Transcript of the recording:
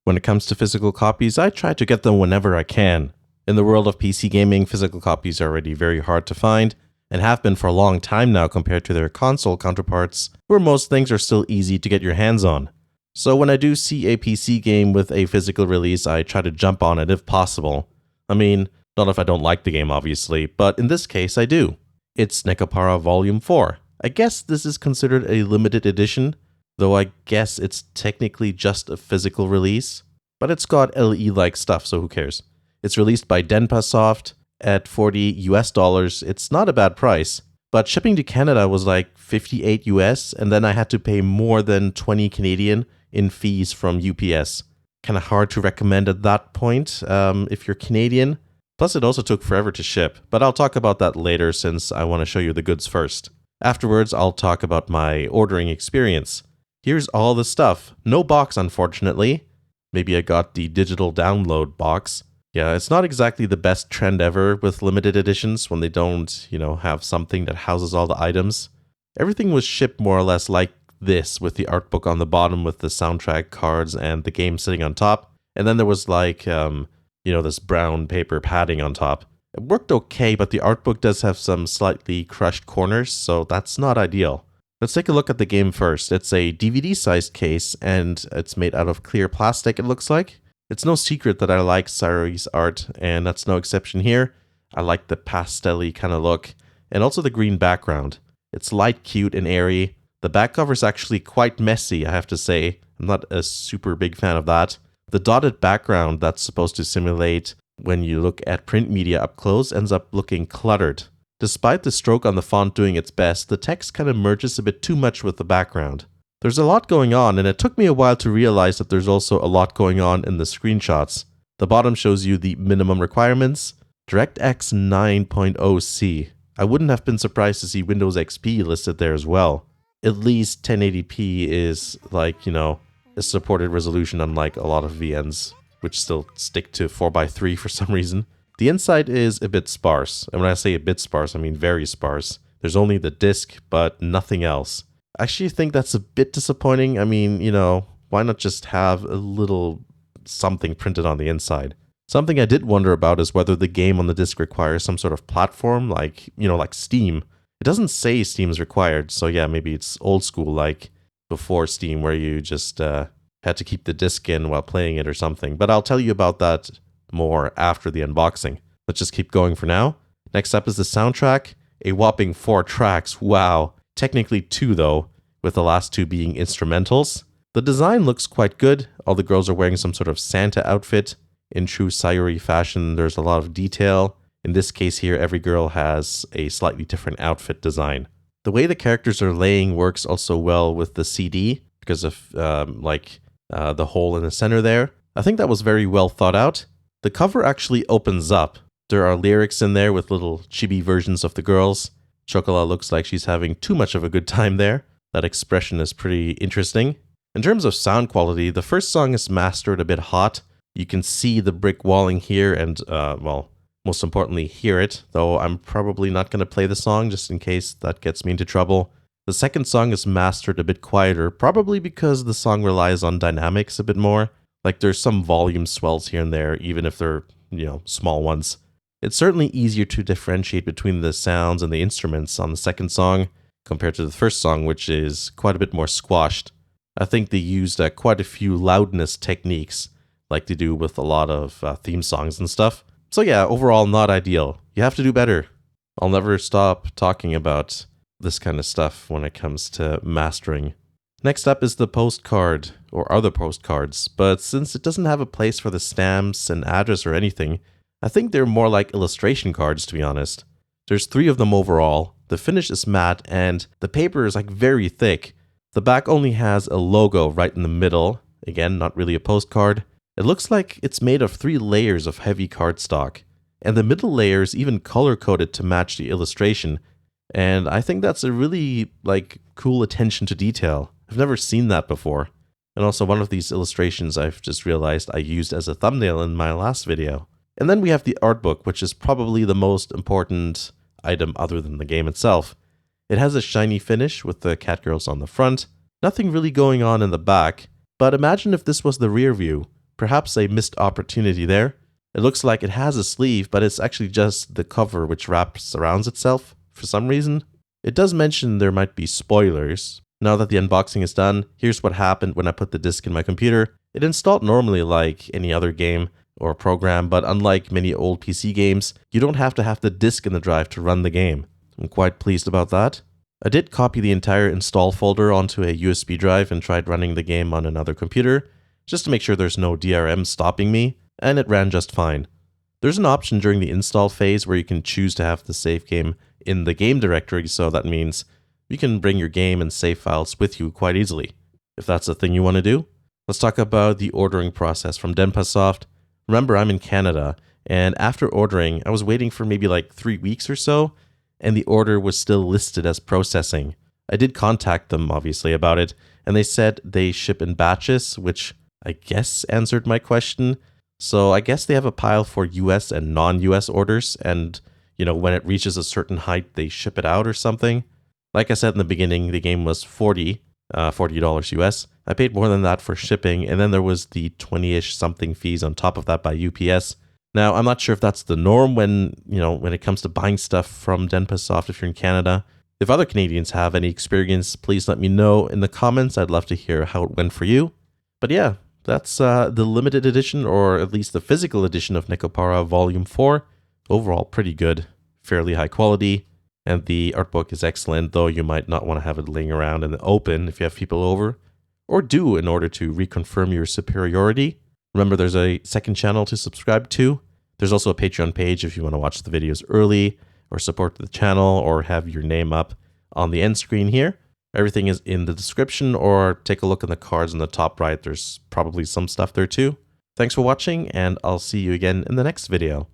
When it comes to physical copies, I try to get them whenever I can. In the world of PC gaming, physical copies are already very hard to find, and have been for a long time now compared to their console counterparts, where most things are still easy to get your hands on. So when I do see a PC game with a physical release, I try to jump on it if possible. I mean, not if I don't like the game obviously, but in this case I do. It's Nekopara Volume 4. I guess this is considered a limited edition, though I guess it's technically just a physical release. But it's got LE-like stuff, so who cares? It's released by Denpasoft at $40 US. It's not a bad price, but shipping to Canada was like 58 US, and then I had to pay more than 20 Canadian in fees from UPS. Kind of hard to recommend at that point if you're Canadian. Plus it also took forever to ship, but I'll talk about that later since I want to show you the goods first. Afterwards, I'll talk about my ordering experience. Here's all the stuff. No box, unfortunately. Maybe I got the digital download box. Yeah, it's not exactly the best trend ever with limited editions when they don't, have something that houses all the items. Everything was shipped more or less like this, with the art book on the bottom with the soundtrack cards and the game sitting on top. And then there was like, this brown paper padding on top. It worked okay, but the art book does have some slightly crushed corners, so that's not ideal. Let's take a look at the game first. It's a DVD-sized case, and it's made out of clear plastic, it looks like. It's no secret that I like Sayori's art, and that's no exception here. I like the pastel-y kind of look, and also the green background. It's light, cute, and airy. The back cover is actually quite messy, I have to say. I'm not a super big fan of that. The dotted background that's supposed to simulate when you look at print media up close ends up looking cluttered. Despite the stroke on the font doing its best, the text kind of merges a bit too much with the background. There's a lot going on, and it took me a while to realize that there's also a lot going on in the screenshots. The bottom shows you the minimum requirements. DirectX 9.0C. I wouldn't have been surprised to see Windows XP listed there as well. At least 1080p is a supported resolution, unlike a lot of VNs, which still stick to 4x3 for some reason. The inside is a bit sparse, and when I say a bit sparse, I mean very sparse. There's only the disc, but nothing else. I actually think that's a bit disappointing. I mean, why not just have a little something printed on the inside? Something I did wonder about is whether the game on the disc requires some sort of platform, like Steam. It doesn't say Steam is required, so yeah, maybe it's old school, like before Steam, where you just had to keep the disc in while playing it or something. But I'll tell you about that more after the unboxing. Let's just keep going for now. Next up is the soundtrack. A whopping 4 tracks, wow. Technically 2 though, with the last 2 being instrumentals. The design looks quite good. All the girls are wearing some sort of Santa outfit. In true Sayori fashion, there's a lot of detail. In this case here, every girl has a slightly different outfit design. The way the characters are laying works also well with the CD because of the hole in the center there. I think that was very well thought out. The cover actually opens up. There are lyrics in there with little chibi versions of the girls. Chocolat looks like she's having too much of a good time there. That expression is pretty interesting. In terms of sound quality, the first song is mastered a bit hot. You can see the brick walling here and, most importantly, hear it, though I'm probably not going to play the song just in case that gets me into trouble. The second song is mastered a bit quieter, probably because the song relies on dynamics a bit more. Like there's some volume swells here and there, even if they're, small ones. It's certainly easier to differentiate between the sounds and the instruments on the second song compared to the first song, which is quite a bit more squashed. I think they used quite a few loudness techniques, like they do with a lot of theme songs and stuff. So yeah, overall not ideal. You have to do better. I'll never stop talking about this kind of stuff when it comes to mastering. Next up is the postcard, or other postcards, but since it doesn't have a place for the stamps and address or anything, I think they're more like illustration cards, to be honest. There's 3 of them overall. The finish is matte and the paper is very thick. The back only has a logo right in the middle. Again, not really a postcard. It looks like it's made of 3 layers of heavy cardstock. And the middle layer is even color-coded to match the illustration. And I think that's a really, cool attention to detail. I've never seen that before. And also one of these illustrations I've just realized I used as a thumbnail in my last video. And then we have the art book, which is probably the most important item other than the game itself. It has a shiny finish with the catgirls on the front. Nothing really going on in the back. But imagine if this was the rear view. Perhaps a missed opportunity there. It looks like it has a sleeve, but it's actually just the cover which wraps around itself for some reason. It does mention there might be spoilers. Now that the unboxing is done, here's what happened when I put the disc in my computer. It installed normally like any other game or program, but unlike many old PC games, you don't have to have the disc in the drive to run the game. I'm quite pleased about that. I did copy the entire install folder onto a USB drive and tried running the game on another computer, just to make sure there's no DRM stopping me, and it ran just fine. There's an option during the install phase where you can choose to have the save game in the game directory, so that means you can bring your game and save files with you quite easily, if that's the thing you want to do. Let's talk about the ordering process from Denpasoft. Remember, I'm in Canada, and after ordering, I was waiting for maybe like 3 weeks or so, and the order was still listed as processing. I did contact them, obviously, about it, and they said they ship in batches, which I guess answered my question. So I guess they have a pile for US and non-US orders, and when it reaches a certain height, they ship it out or something. Like I said in the beginning, the game was $40 US. I paid more than that for shipping, and then there was the 20-ish something fees on top of that by UPS. Now, I'm not sure if that's the norm when it comes to buying stuff from Denpasoft if you're in Canada. If other Canadians have any experience, please let me know in the comments. I'd love to hear how it went for you. But yeah, that's the limited edition, or at least the physical edition of Nekopara Volume 4. Overall, pretty good, fairly high quality, and the art book is excellent, though you might not want to have it laying around in the open if you have people over, or do in order to reconfirm your superiority. Remember, there's a second channel to subscribe to. There's also a Patreon page if you want to watch the videos early, or support the channel, or have your name up on the end screen here. Everything is in the description, or take a look in the cards on the top right. There's probably some stuff there too. Thanks for watching, and I'll see you again in the next video.